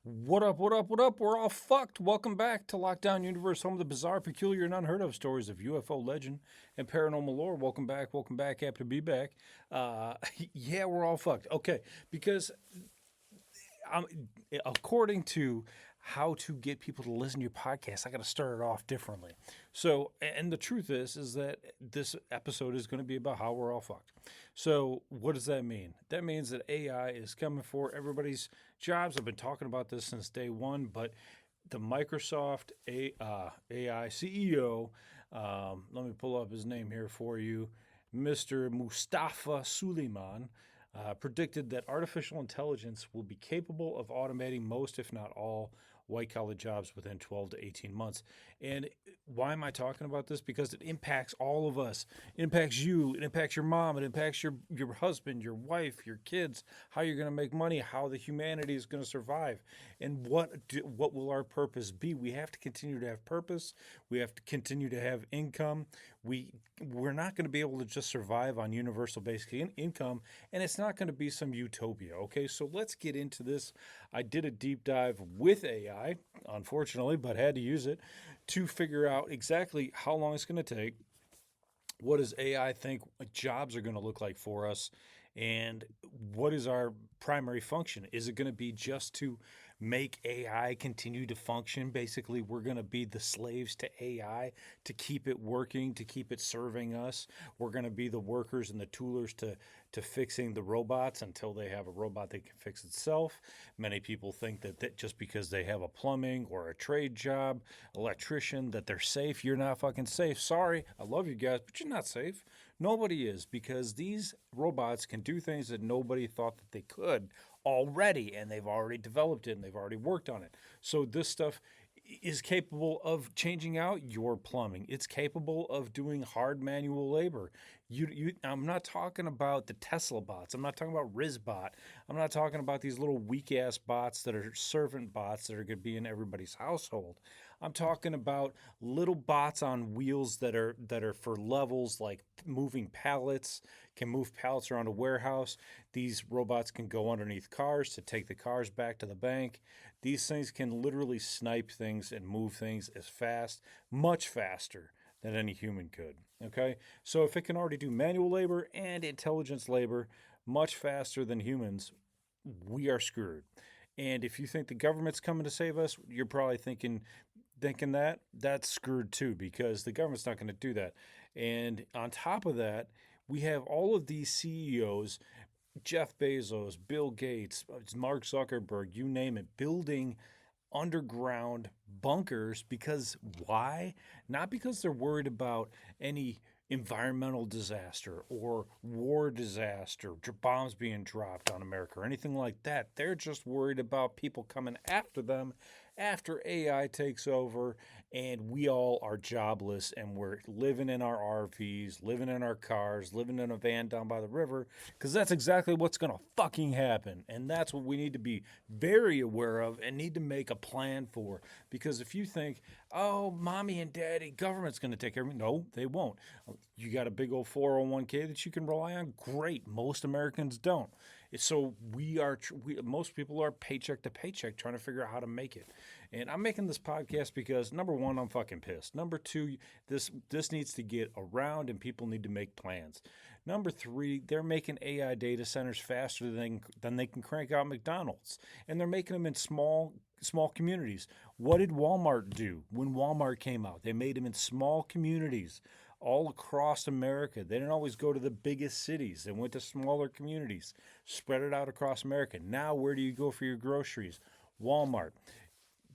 What up, what up, what up? We're all fucked. Welcome back to Lockdown Universe, home of the bizarre, peculiar, and unheard of stories of UFO legend and paranormal lore. Welcome back, welcome back. Happy to be back. Uh, yeah, we're all fucked. Okay, because um, according to how to get people to listen to your podcast, I got to start it off differently. So, and the truth is that this episode is going to be about how we're all fucked. So, what does that mean? That means that AI is coming for everybody's jobs. I've been talking about this since day one, but the Microsoft AI CEO, let me pull up his name here for you, Mr. Mustafa Suleiman, predicted that artificial intelligence will be capable of automating most, if not all, white collar jobs within 12 to 18 months. And why am I talking about this? Because it impacts all of us. It impacts you, it impacts your mom, it impacts your husband, your wife, your kids, how you're going to make money, how the humanity is going to survive, and what will our purpose be? We have to continue to have purpose. We have to continue to have income. We're not going to be able to just survive on universal basic income, and it's not going to be some utopia. Okay, so let's get into this. I did a deep dive with AI, unfortunately, but had to use it to figure out exactly how long it's going to take. What does AI think jobs are going to look like for us? And what is our primary function? Is it going to be just to make AI continue to function? Basically, we're going to be the slaves to AI to keep it working, to keep it serving us. We're going to be the workers and the toolers to fixing the robots until they have a robot that can fix itself. Many people think that just because they have a plumbing or a trade job, electrician, that they're safe. You're not fucking safe. Sorry, I love you guys, but you're not safe. Nobody is, because these robots can do things that nobody thought that they could already, and they've already developed it and they've already worked on it. So this stuff is capable of changing out your plumbing. It's capable of doing hard manual labor. I'm not talking about the Tesla bots. I'm not talking about RizBot. I'm not talking about these little weak ass bots that are servant bots that are going to be in everybody's household. I'm talking about little bots on wheels that are for levels, like moving pallets, can move pallets around a warehouse. These robots can go underneath cars to take the cars back to the bank. These things can literally snipe things and move things as fast, much faster than any human could. Okay? So if it can already do manual labor and intelligence labor much faster than humans, we are screwed. And if you think the government's coming to save us, you're probably thinking that that's screwed too, because the government's not going to do that. And on top of that, we have all of these CEOs, Jeff Bezos, Bill Gates, Mark Zuckerberg, you name it, building underground bunkers. Because why? Not because they're worried about any environmental disaster or war disaster, bombs being dropped on America or anything like that. They're just worried about people coming after them after AI takes over and we all are jobless and we're living in our RVs, living in our cars, living in a van down by the river, because that's exactly what's going to fucking happen. And that's what we need to be very aware of and need to make a plan for. Because if you think, oh, mommy and daddy, government's going to take care of me, no, they won't. You got a big old 401k that you can rely on? Great. Most Americans don't. So most people are paycheck to paycheck trying to figure out how to make it. And I'm making this podcast because, number one, I'm fucking pissed. Number two, this needs to get around and people need to make plans. Number three, they're making AI data centers faster than they can crank out McDonald's, and they're making them in small communities. What did Walmart do when Walmart came out? They made them in small communities all across America. They didn't always go to the biggest cities. They went to smaller communities, spread it out across America. Now, where do you go for your groceries? Walmart.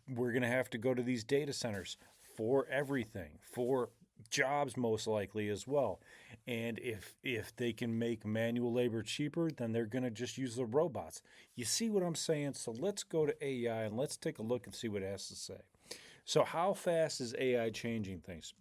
We're going to have to go to these data centers for everything, for jobs most likely as well. And if they can make manual labor cheaper, then they're going to just use the robots. You see what I'm saying? So let's go to AI and let's take a look and see what it has to say. So how fast is AI changing things?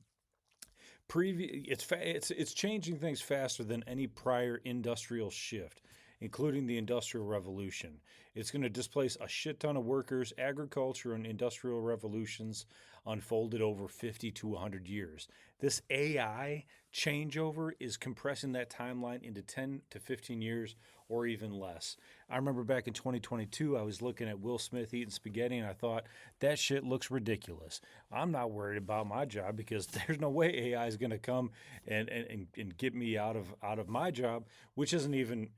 It's changing things faster than any prior industrial shift, including the Industrial Revolution. It's going to displace a shit ton of workers. Agriculture and industrial revolutions unfolded over 50 to 100 years. This AI changeover is compressing that timeline into 10 to 15 years or even less. I remember back in 2022, I was looking at Will Smith eating spaghetti and I thought, that shit looks ridiculous. I'm not worried about my job because there's no way AI is going to come and get me out of my job, which isn't even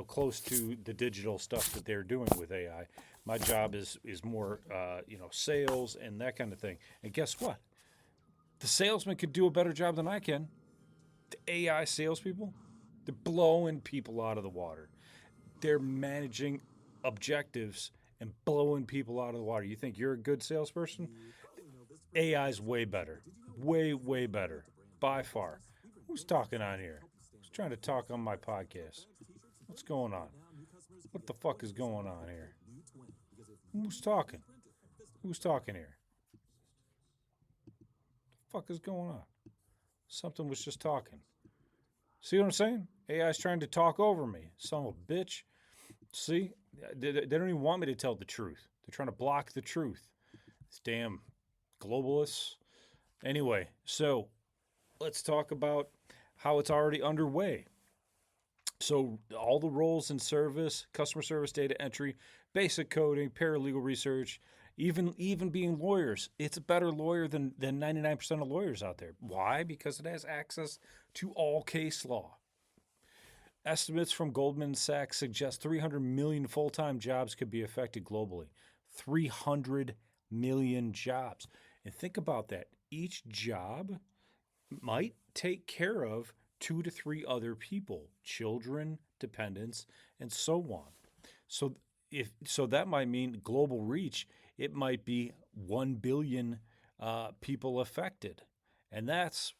close to the digital stuff that they're doing with AI. My job is more sales and that kind of thing. And guess what? The salesman could do a better job than I can. The AI salespeople, they're blowing people out of the water. They're managing objectives and blowing people out of the water. You think you're a good salesperson? AI's way better. Way, way better. By far. Who's talking on here? Who's trying to talk on my podcast? What's going on? What the fuck is going on here? Who's talking? Who's talking here? What the fuck is going on? Something was just talking. See what I'm saying? AI's trying to talk over me. Son of a bitch. See? They don't even want me to tell the truth. They're trying to block the truth. These damn globalists. Anyway, so let's talk about how it's already underway. So all the roles in service, customer service, data entry, basic coding, paralegal research, even being lawyers. It's a better lawyer than 99% of lawyers out there. Why? Because it has access to all case law. Estimates from Goldman Sachs suggest 300 million full-time jobs could be affected globally. 300 million jobs. And think about that. Each job might take care of 2 to 3 other people, children, dependents, and so on. So that might mean global reach. It might be 1 billion people affected, and that's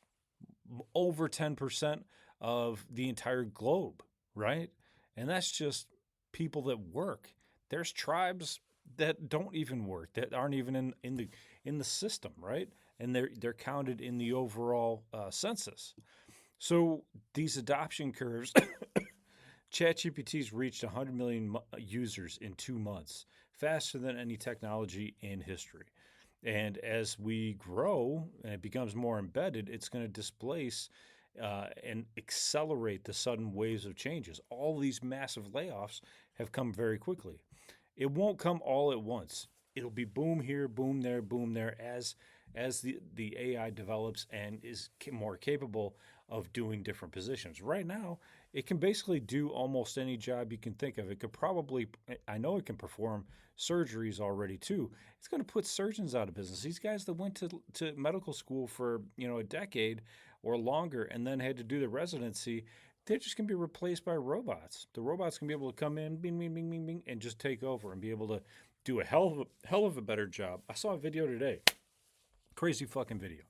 over 10% of the entire globe, right? And that's just people that work. There's tribes that don't even work, that aren't even in the system, right? And they're counted in the overall census. So these adoption curves, ChatGPT's reached 100 million users in 2 months, faster than any technology in history. And as we grow and it becomes more embedded, it's going to displace and accelerate the sudden waves of changes. All these massive layoffs have come very quickly. It won't come all at once. It'll be boom here, boom there, as the AI develops and is more capable of doing different positions. Right now, it can basically do almost any job you can think of. It could probably, I know it can perform surgeries already too. It's going to put surgeons out of business. These guys that went to medical school for a decade or longer and then had to do the residency, they're just going to be replaced by robots. The robots can be able to come in, bing, bing, bing, bing, bing, and just take over and be able to do a hell of a better job. I saw a video today. Crazy fucking video.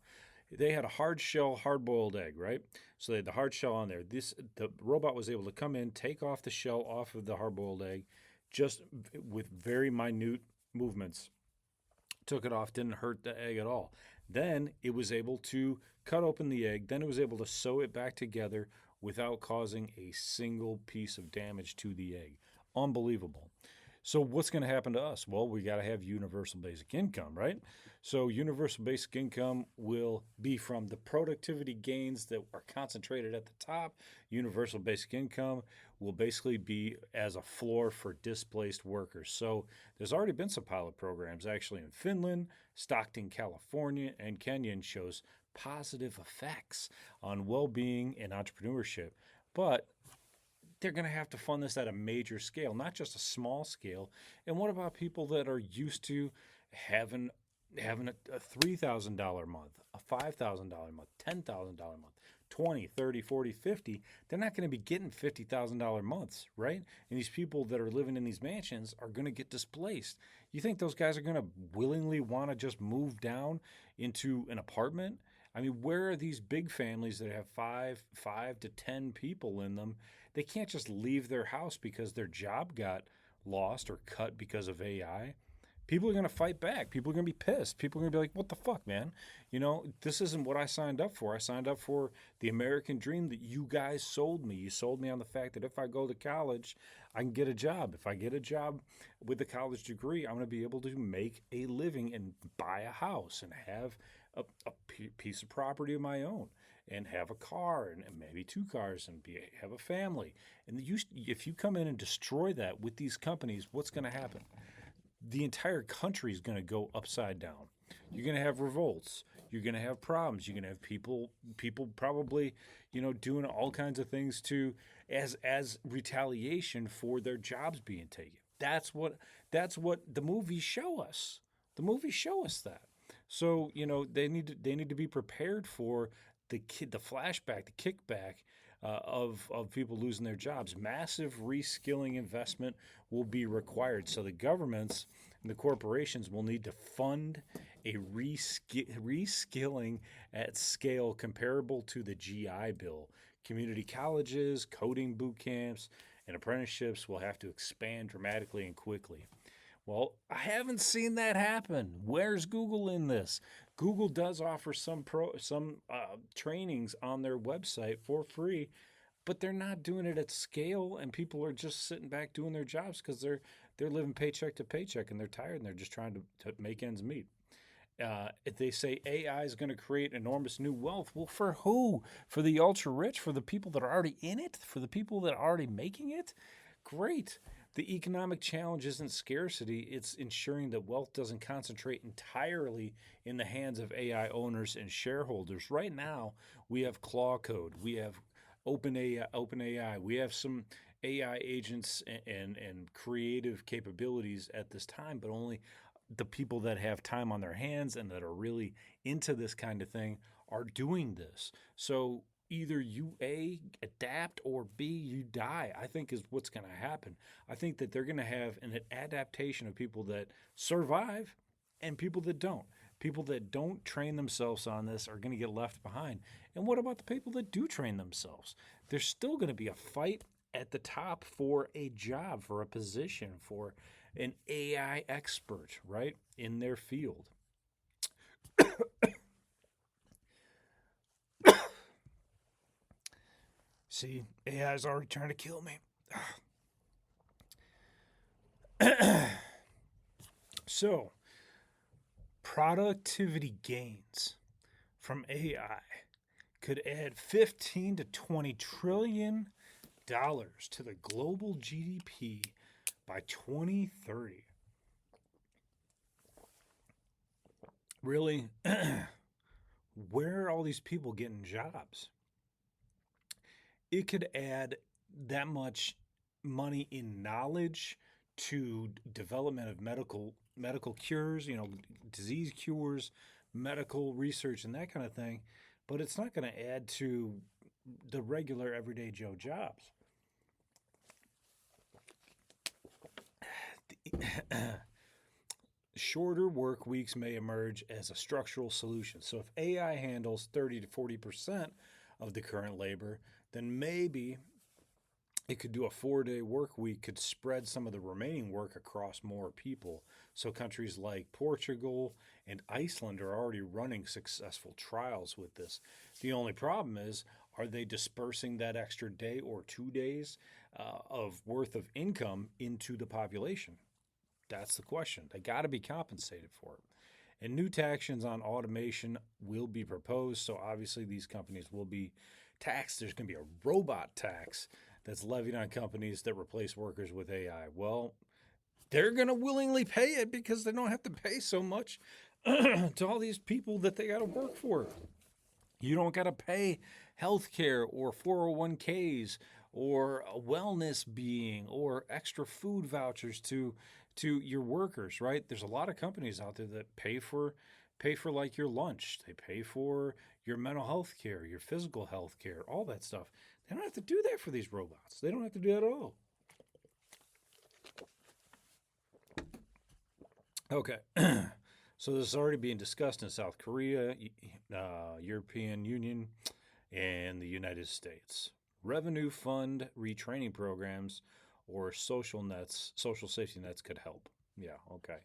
They had a hard shell, hard-boiled egg, right? So they had the hard shell on there. The robot was able to come in, take off the shell off of the hard-boiled egg, just with very minute movements. Took it off, didn't hurt the egg at all. Then it was able to cut open the egg. Then it was able to sew it back together without causing a single piece of damage to the egg. Unbelievable. So what's going to happen to us? Well, we got to have universal basic income, right? So universal basic income will be from the productivity gains that are concentrated at the top. Universal basic income will basically be as a floor for displaced workers. So there's already been some pilot programs actually in Finland, Stockton, California, and Kenya, and shows positive effects on well-being and entrepreneurship. But they're going to have to fund this at a major scale, not just a small scale. And what about people that are used to having a $3,000 a month, a $5,000 a month, $10,000 a month, 20, 30, 40, 50? They're not going to be getting $50,000 months, right? And these people that are living in these mansions are going to get displaced. You think those guys are going to willingly want to just move down into an apartment? I mean, where are these big families that have five to 10 people in them? They can't just leave their house because their job got lost or cut because of AI. People are going to fight back. People are going to be pissed. People are going to be like, what the fuck, man? This isn't what I signed up for. I signed up for the American dream that you guys sold me. You sold me on the fact that if I go to college, I can get a job. If I get a job with a college degree, I'm going to be able to make a living and buy a house and have a piece of property of my own and have a car and maybe two cars and have a family. And if you come in and destroy that with these companies, what's going to happen? The entire country is going to go upside down. You're going to have revolts. You're going to have problems. You're going to have people probably, doing all kinds of things as retaliation for their jobs being taken. That's what the movies show us. The movies show us that. So they need to be prepared for the flashback, the kickback of people losing their jobs. Massive reskilling investment will be required. So the governments and the corporations will need to fund a reskilling at scale comparable to the GI Bill. Community colleges, coding boot camps, and apprenticeships will have to expand dramatically and quickly. Well, I haven't seen that happen. Where's Google in this? Google does offer some trainings on their website for free, but they're not doing it at scale, and people are just sitting back doing their jobs because they're living paycheck to paycheck, and they're tired, and they're just trying to make ends meet. If they say AI is going to create enormous new wealth, well, for who? For the ultra rich? For the people that are already in it? For the people that are already making it? Great. The economic challenge isn't scarcity, it's ensuring that wealth doesn't concentrate entirely in the hands of AI owners and shareholders. Right now, we have Claw Code, we have OpenAI, we have some AI agents and creative capabilities at this time, but only the people that have time on their hands and that are really into this kind of thing are doing this. So either you A, adapt, or B, you die, I think is what's going to happen. I think that they're going to have an adaptation of people that survive and people that don't. People that don't train themselves on this are going to get left behind. And what about the people that do train themselves? There's still going to be a fight at the top for a job, for a position, for an AI expert, right, in their field. See, AI is already trying to kill me. So, productivity gains from AI could add 15 to 20 trillion dollars to the global GDP by 2030. Really, where are all these people getting jobs? It could add that much money in knowledge to development of medical cures, disease cures, medical research, and that kind of thing. But it's not going to add to the regular everyday Joe jobs. Shorter work weeks may emerge as a structural solution. So if AI handles 30 to 40% of the current labor, then maybe it could do a 4-day work week, could spread some of the remaining work across more people. So countries like Portugal and Iceland are already running successful trials with this. The only problem is, are they dispersing that extra day or 2 days of worth of income into the population? That's the question. They got to be compensated for it. And new taxes on automation will be proposed. So obviously these companies will be taxed. There's going to be a robot tax that's levied on companies that replace workers with AI. Well, they're going to willingly pay it because they don't have to pay so much to all these people that they got to work for. You don't got to pay health care or 401ks or a wellness being or extra food vouchers to your workers, right? There's a lot of companies out there that pay for like your lunch. They pay for your mental health care, your physical health care, all that stuff. They don't have to do that for these robots. They don't have to do that at all. Okay. So this is already being discussed in South Korea, European Union, and the United States. Revenue fund retraining programs or social safety nets could help. Yeah, okay.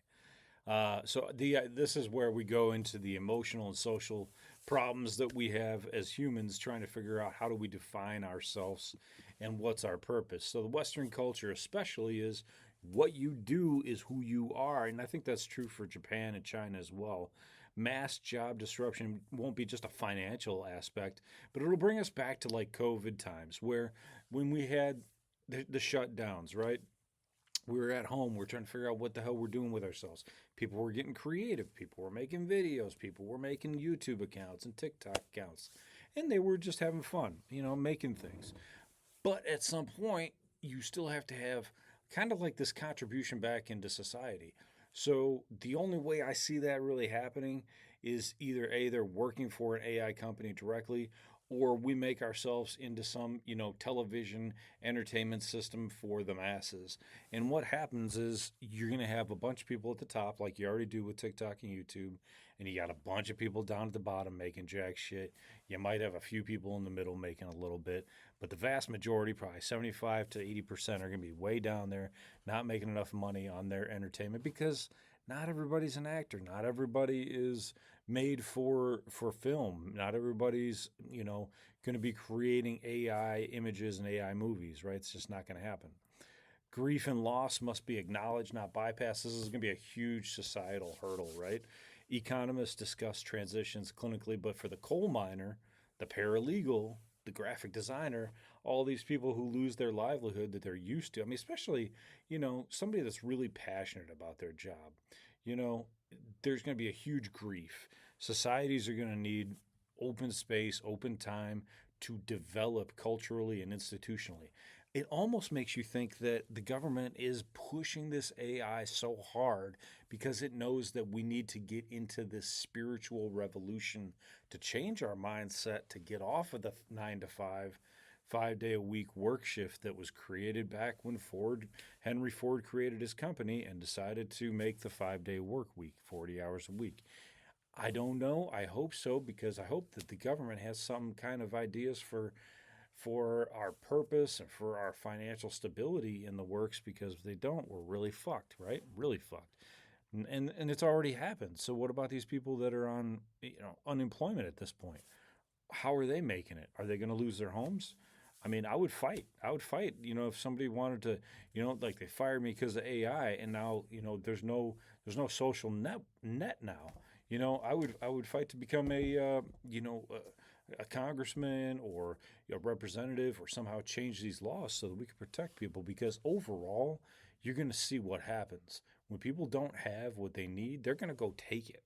This is where we go into the emotional and social problems that we have as humans, trying to figure out how do we define ourselves and what's our purpose. So the Western culture, especially, is what you do is who you are, and I think that's true for Japan and China as well. Mass job disruption won't be just a financial aspect, but it'll bring us back to like COVID times, where when we had the shutdowns, right? We were at home. We're trying to figure out what the hell we're doing with ourselves. People were getting creative. People were making videos. People were making YouTube accounts and TikTok accounts. And they were just having fun, making things. But at some point, you still have to have kind of like this contribution back into society. So the only way I see that really happening is either A, they're working for an AI company directly, or we make ourselves into some, television entertainment system for the masses. And what happens is you're going to have a bunch of people at the top, like you already do with TikTok and YouTube, and you got a bunch of people down at the bottom making jack shit. You might have a few people in the middle making a little bit, but the vast majority, probably 75 to 80%, are going to be way down there, not making enough money on their entertainment because not everybody's an actor. Not everybody is made for film. Not everybody's, going to be creating AI images and AI movies, right? It's just not going to happen. Grief and loss must be acknowledged, not bypassed. This is going to be a huge societal hurdle, right? Economists discuss transitions clinically, but for the coal miner, the paralegal, the graphic designer, all these people who lose their livelihood that they're used to. I mean, especially, somebody that's really passionate about their job. You know, there's going to be a huge grief. Societies are going to need open space, open time to develop culturally and institutionally. It almost makes you think that the government is pushing this AI so hard because it knows that we need to get into this spiritual revolution to change our mindset, to get off of the 9 to 5, 5 day a week work shift that was created back when Henry Ford created his company and decided to make the 5 day work week, 40 hours a week. I don't know. I hope so, because I hope that the government has some kind of ideas for our purpose and for our financial stability in the works, because if they don't, we're really fucked, right? Really fucked. And it's already happened. So what about these people that are on unemployment at this point? How are they making it? Are they going to lose their homes? I mean, I would fight. I would fight. If somebody wanted to, like they fired me because of AI, and now there's no social net now. I would fight to become a congressman or a representative, or somehow change these laws so that we can protect people. Because overall, you're going to see what happens when people don't have what they need. They're going to go take it,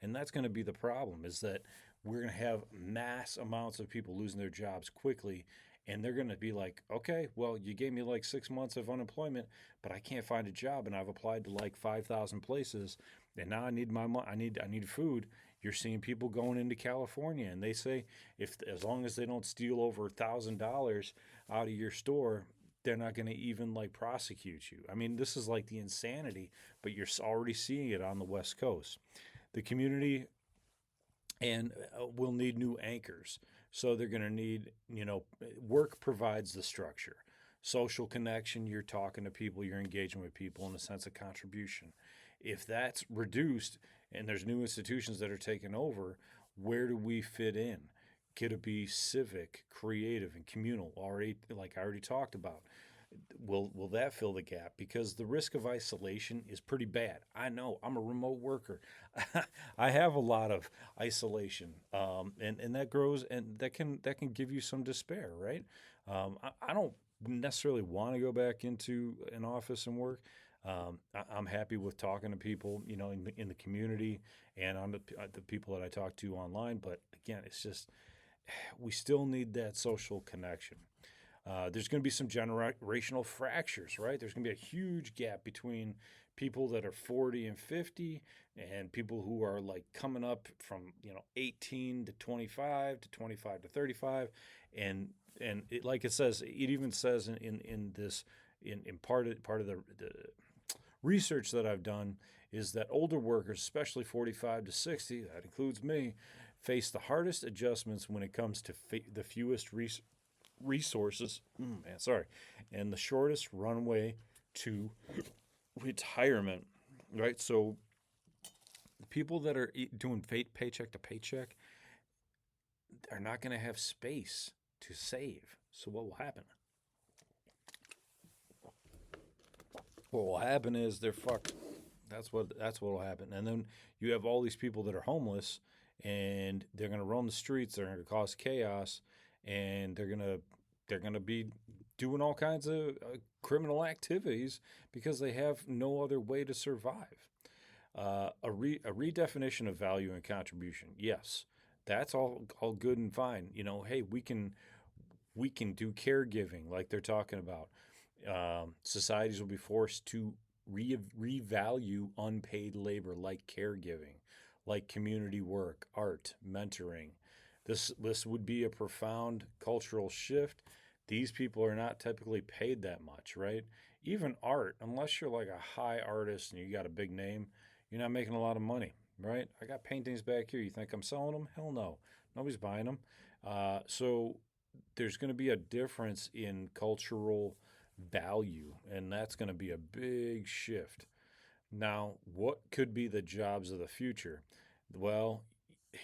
and that's going to be the problem. Is that we're going to have mass amounts of people losing their jobs quickly, and they're going to be like, okay, well, you gave me like 6 months of unemployment, but I can't find a job, and I've applied to like 5,000 places, and now I need my money. I need food. You're seeing people going into California, and they say, if as long as they don't steal over $1,000 out of your store, they're not going to even like prosecute you. I mean, this is like the insanity, but you're already seeing it on the West Coast. The community and will need new anchors. So they're going to need, work provides the structure. Social connection, you're talking to people, you're engaging with people in a sense of contribution. If that's reduced and there's new institutions that are taking over, where do we fit in? Could it be civic, creative, and communal? Already, like I already talked about. Will that fill the gap? Because the risk of isolation is pretty bad. I know, I'm a remote worker. I have a lot of isolation, and that grows, and that can give you some despair, right? I don't necessarily want to go back into an office and work. I'm happy with talking to people, in the community, and on the people that I talk to online. But again, it's just we still need that social connection. There's going to be some generational fractures, right? There's going to be a huge gap between people that are 40 and 50 and people who are like coming up from 18 to 25 to 25 to 35, and it, like it says, it even says in this in part of the research that I've done, is that older workers, especially 45 to 60, that includes me, face the hardest adjustments when it comes to the fewest resources, and the shortest runway to retirement, right? So people that are doing paycheck to paycheck are not going to have space to save. So what will happen? What will happen is they're fucked. That's what will happen. And then you have all these people that are homeless, and they're going to roam the streets. They're going to cause chaos, and they're going to be doing all kinds of criminal activities because they have no other way to survive. A redefinition of value and contribution. Yes, that's all good and fine. Hey, we can do caregiving like they're talking about. Societies will be forced to revalue unpaid labor like caregiving, like community work, art, mentoring. This would be a profound cultural shift. These people are not typically paid that much, right? Even art, unless you're like a high artist and you got a big name, you're not making a lot of money, right? I got paintings back here. You think I'm selling them? Hell no. Nobody's buying them. So there's going to be a difference in cultural value, and that's going to be a big shift. Now, what could be the jobs of the future? Well,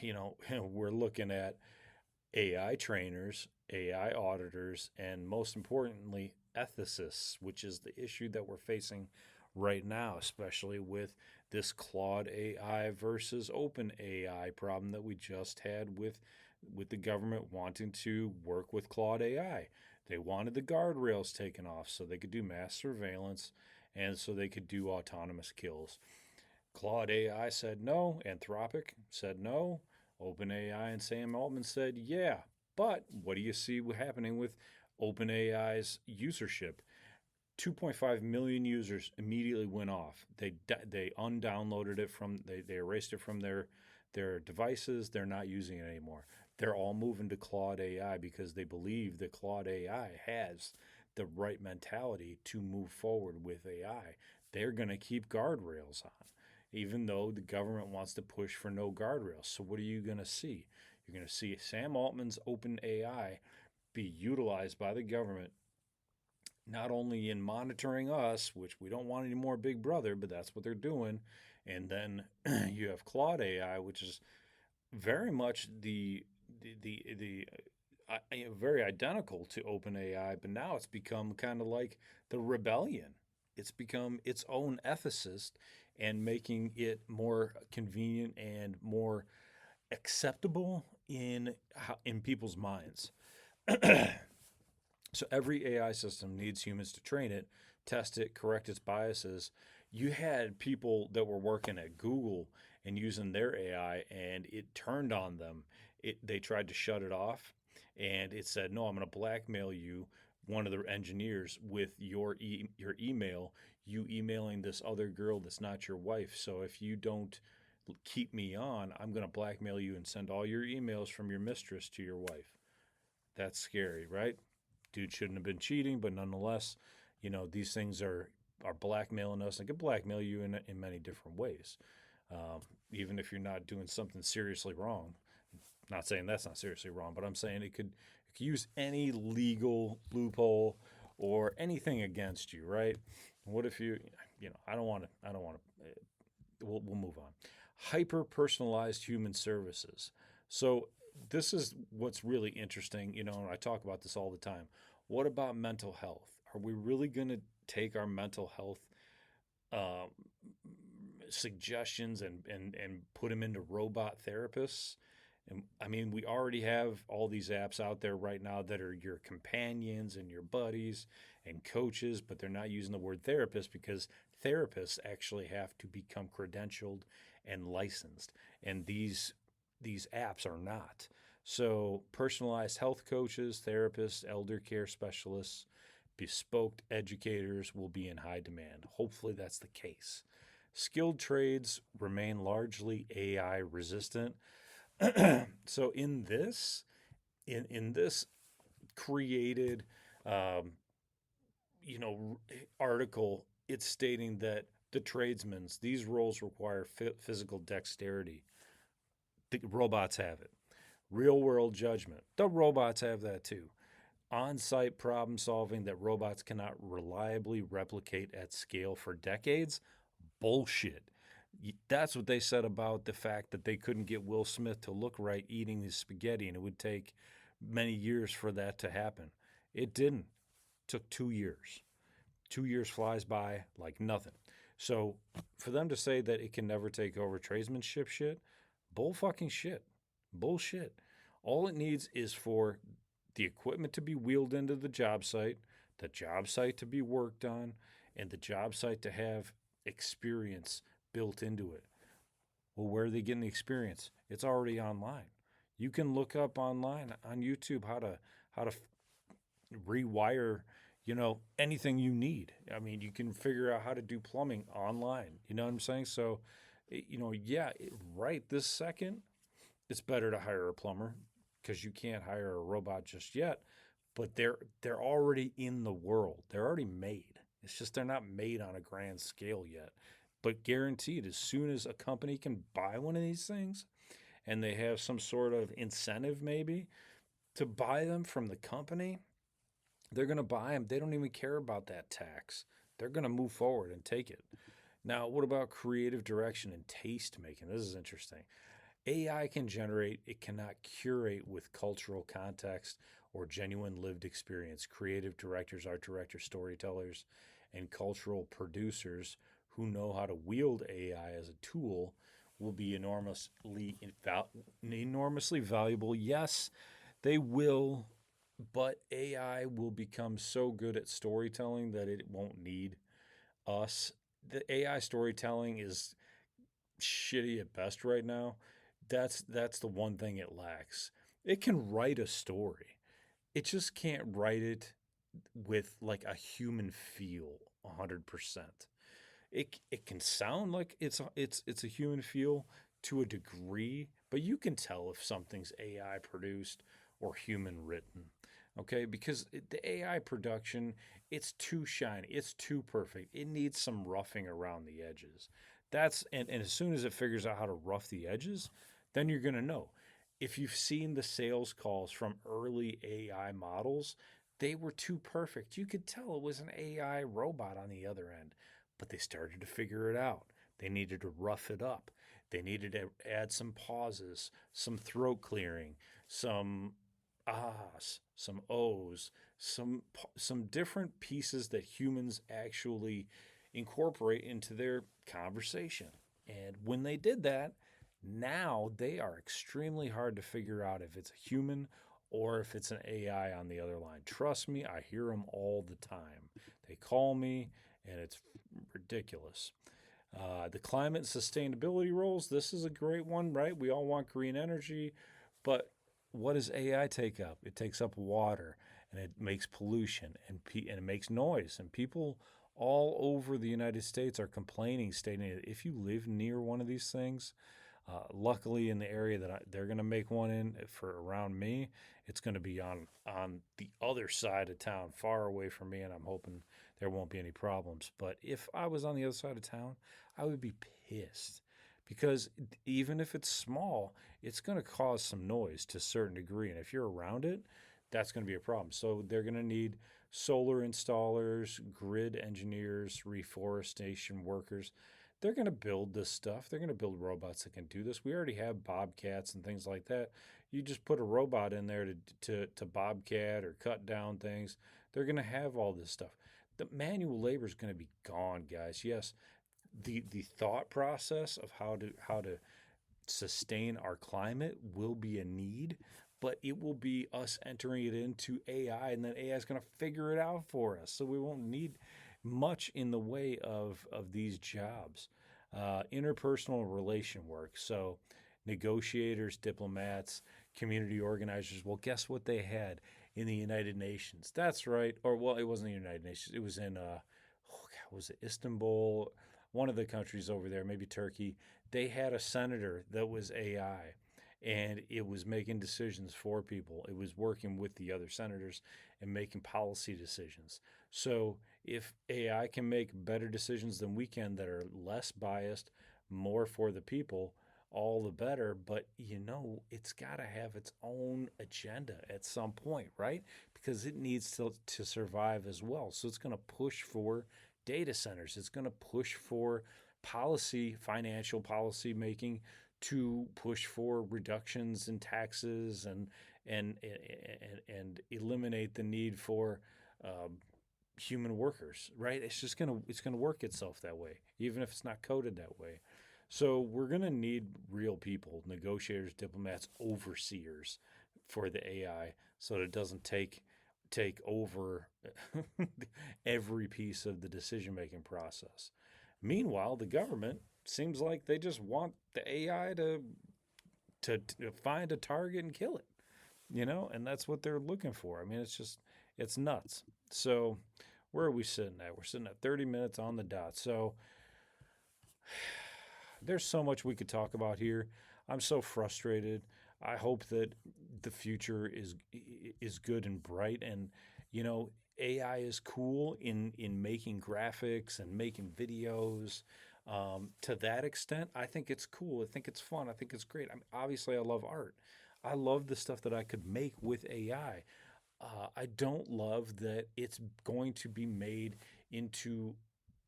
we're looking at AI trainers, AI auditors, and most importantly, ethicists, which is the issue that we're facing right now, especially with this Claude AI versus Open AI problem that we just had with the government wanting to work with Claude AI. They wanted the guardrails taken off so they could do mass surveillance and so they could do autonomous kills. Claude AI said no. Anthropic said no. OpenAI and Sam Altman said yeah. But what do you see happening with OpenAI's usership? 2.5 million users immediately went off. They undownloaded it they erased it from their devices. They're not using it anymore. They're all moving to Claude AI because they believe that Claude AI has the right mentality to move forward with AI. They're going to keep guardrails on, even though the government wants to push for no guardrails. So what are you going to see? You're going to see Sam Altman's Open AI be utilized by the government not only in monitoring us, which we don't want any more Big Brother, but that's what they're doing. And then you have Claude AI, which is very much very identical to OpenAI, but now it's become kind of like the rebellion. It's become its own ethicist and making it more convenient and more acceptable in people's minds. So every AI system needs humans to train it, test it, correct its biases. You had people that were working at Google and using their AI, and it turned on them. They tried to shut it off, and it said, "No, I'm going to blackmail you." One of the engineers with your email, you emailing this other girl that's not your wife. So if you don't keep me on, I'm going to blackmail you and send all your emails from your mistress to your wife. That's scary, right? Dude shouldn't have been cheating, but nonetheless, these things are blackmailing us and can blackmail you in many different ways. Even if you're not doing something seriously wrong. Not saying that's not seriously wrong, but I'm saying it could use any legal loophole or anything against you, right? What if I don't want to, we'll move on. Hyper personalized human services. So this is what's really interesting, and I talk about this all the time. What about mental health? Are we really going to take our mental health uh, suggestions and put them into robot therapists? And I mean, we already have all these apps out there right now that are your companions and your buddies and coaches, but they're not using the word therapist because therapists actually have to become credentialed and licensed. And these apps are not. So, personalized health coaches, therapists, elder care specialists, bespoke educators will be in high demand. Hopefully, that's the case. Skilled trades remain largely AI resistant. So, in this created, um, article, it's stating that the tradesmen's these roles require physical dexterity. The robots have it. Real world judgment. The robots have that too. On site problem solving that robots cannot reliably replicate at scale for decades. Bullshit. That's what they said about the fact that they couldn't get Will Smith to look right eating his spaghetti, and it would take many years for that to happen. It didn't. It took 2 years. 2 years flies by like nothing. So for them to say that it can never take over tradesmanship shit, bull fucking shit. Bullshit. All it needs is for the equipment to be wheeled into the job site to be worked on, and the job site to have experience built into it. Well, where are they getting the experience? It's already online. You can look up online on YouTube how to rewire, anything you need. I mean, you can figure out how to do plumbing online. You know what I'm saying? So, yeah, right this second, it's better to hire a plumber because you can't hire a robot just yet. But they're already in the world. They're already made. It's just they're not made on a grand scale yet. But guaranteed, as soon as a company can buy one of these things and they have some sort of incentive maybe to buy them from the company, they're going to buy them. They don't even care about that tax. They're going to move forward and take it. Now, what about creative direction and taste making? This is interesting. AI can generate, it cannot curate with cultural context or genuine lived experience. Creative directors, art directors, storytellers, and cultural producers who know how to wield AI as a tool will be enormously valuable. Yes, they will, but AI will become so good at storytelling that it won't need us. The AI storytelling is shitty at best right now. That's the one thing it lacks. It can write a story. It just can't write it with like a human feel 100%. It can sound like it's a human feel to a degree, but you can tell if something's AI produced or human written. Okay, because the AI production, it's too shiny, it's too perfect. It needs some roughing around the edges. And as soon as it figures out how to rough the edges, then you're gonna know. If you've seen the sales calls from early AI models, they were too perfect. You could tell it was an AI robot on the other end, but they started to figure it out. They needed to rough it up. They needed to add some pauses, some throat clearing, some ahs, some ohs, some different pieces that humans actually incorporate into their conversation. And when they did that, now they are extremely hard to figure out if it's a human or if it's an AI on the other line. Trust me, I hear them all the time. They call me, and it's ridiculous. The climate and sustainability roles, this is a great one, right? We all want green energy, but what does AI take up? It takes up water, and it makes pollution, and it makes noise. And people all over the United States are complaining, stating that if you live near one of these things, luckily, in the area that they're going to make one in for around me, it's going to be on the other side of town, far away from me, and I'm hoping there won't be any problems. But if I was on the other side of town, I would be pissed because even if it's small, it's going to cause some noise to a certain degree, and if you're around it, that's going to be a problem. So they're going to need solar installers, grid engineers, reforestation workers. They're going to build this stuff. They're going to build robots that can do this. We already have bobcats and things like that. You just put a robot in there to bobcat or cut down things. They're going to have all this stuff. The manual labor is going to be gone, guys. Yes, the thought process of how to sustain our climate will be a need, but it will be us entering it into AI, and then AI is going to figure it out for us. So we won't need much in the way of these jobs. Interpersonal relation work. So negotiators, diplomats, community organizers. Well, guess what they had in the United Nations? That's right. Or well, it wasn't the United Nations. It was in was it Istanbul? One of the countries over there, maybe Turkey. They had a senator that was AI, and it was making decisions for people. It was working with the other senators and making policy decisions. So if AI can make better decisions than we can that are less biased, more for the people, all the better. But it's got to have its own agenda at some point, right? Because it needs to survive as well. So it's going to push for data centers. It's going to push for financial policy making to push for reductions in taxes and eliminate the need for um, human workers, right? It's gonna work itself that way, even if it's not coded that way. So we're gonna need real people, negotiators, diplomats, overseers for the AI, so that it doesn't take over every piece of the decision making process. Meanwhile, the government seems like they just want the AI to find a target and kill it, and that's what they're looking for. I mean, it's nuts. So where are we sitting at? We're sitting at 30 minutes on the dot. So there's so much we could talk about here. I'm so frustrated. I hope that the future is good and bright, and you know AI is cool in making graphics and making videos. To that extent, I think it's cool. I think it's fun. I think it's great. I mean, obviously, I love art. I love the stuff that I could make with AI. I don't love that it's going to be made into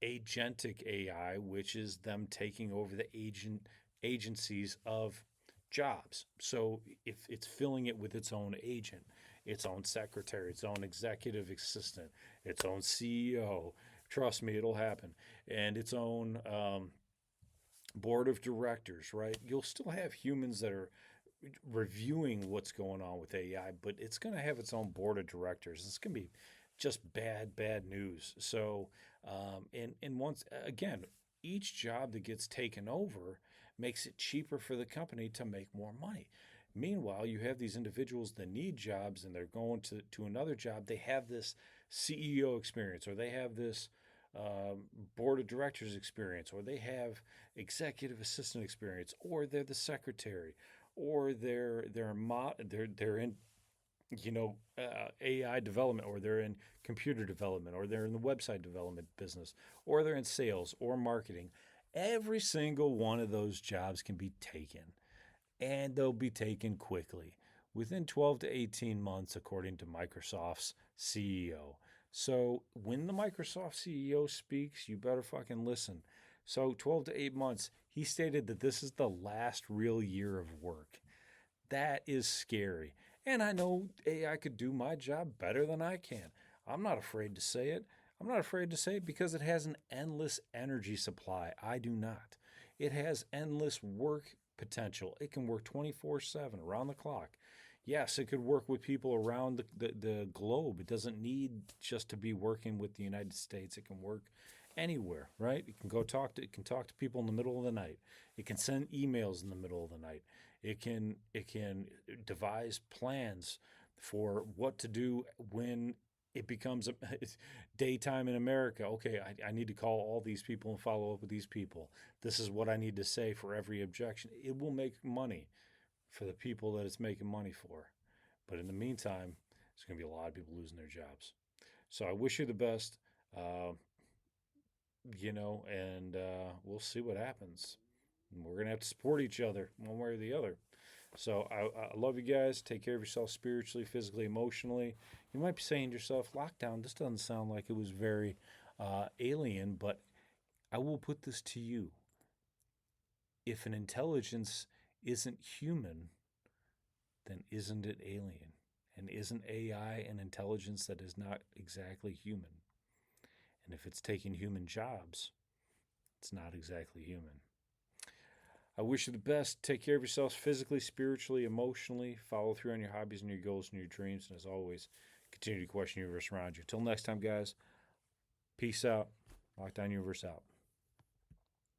agentic AI, which is them taking over the agencies of jobs. So if it's filling it with its own agent, its own secretary, its own executive assistant, its own CEO, trust me, it'll happen, and its own board of directors, right? You'll still have humans that are reviewing what's going on with AI, but it's going to have its own board of directors. It's going to be just bad news. So, and once again, each job that gets taken over makes it cheaper for the company to make more money. Meanwhile, you have these individuals that need jobs and they're going to another job. They have this CEO experience, or they have this board of directors experience, or they have executive assistant experience, or they're the secretary, or they're in AI development, or they're in computer development, or they're in the website development business, or they're in sales or marketing. Every single one of those jobs can be taken, and they'll be taken quickly within 12 to 18 months, according to Microsoft's CEO. So when the Microsoft CEO speaks, you better fucking listen. So 12 to 8 months, he stated that this is the last real year of work. That is scary. And I know AI could do my job better than I can. I'm not afraid to say it. I'm not afraid to say it because it has an endless energy supply. I do not. It has endless work potential. It can work 24/7 around the clock. Yes, it could work with people around the globe. It doesn't need just to be working with the United States. It can work anywhere, right? It can talk to people in the middle of the night. It can send emails in the middle of the night. It can devise plans for what to do when it becomes daytime in America. Okay, I need to call all these people and follow up with these people. This is what I need to say for every objection. It will make money for the people that it's making money for. But in the meantime, there's going to be a lot of people losing their jobs. So I wish you the best, and we'll see what happens. We're going to have to support each other one way or the other. So I love you guys. Take care of yourself spiritually, physically, emotionally. You might be saying to yourself, lockdown, this doesn't sound like it was very alien, but I will put this to you. If an intelligence isn't human, then isn't it alien? And isn't AI an intelligence that is not exactly human? And if it's taking human jobs, it's not exactly human. I wish you the best. Take care of yourselves physically, spiritually, emotionally. Follow through on your hobbies and your goals and your dreams. And as always, continue to question the universe around you. Till next time, guys, peace out. Lockdown Universe out.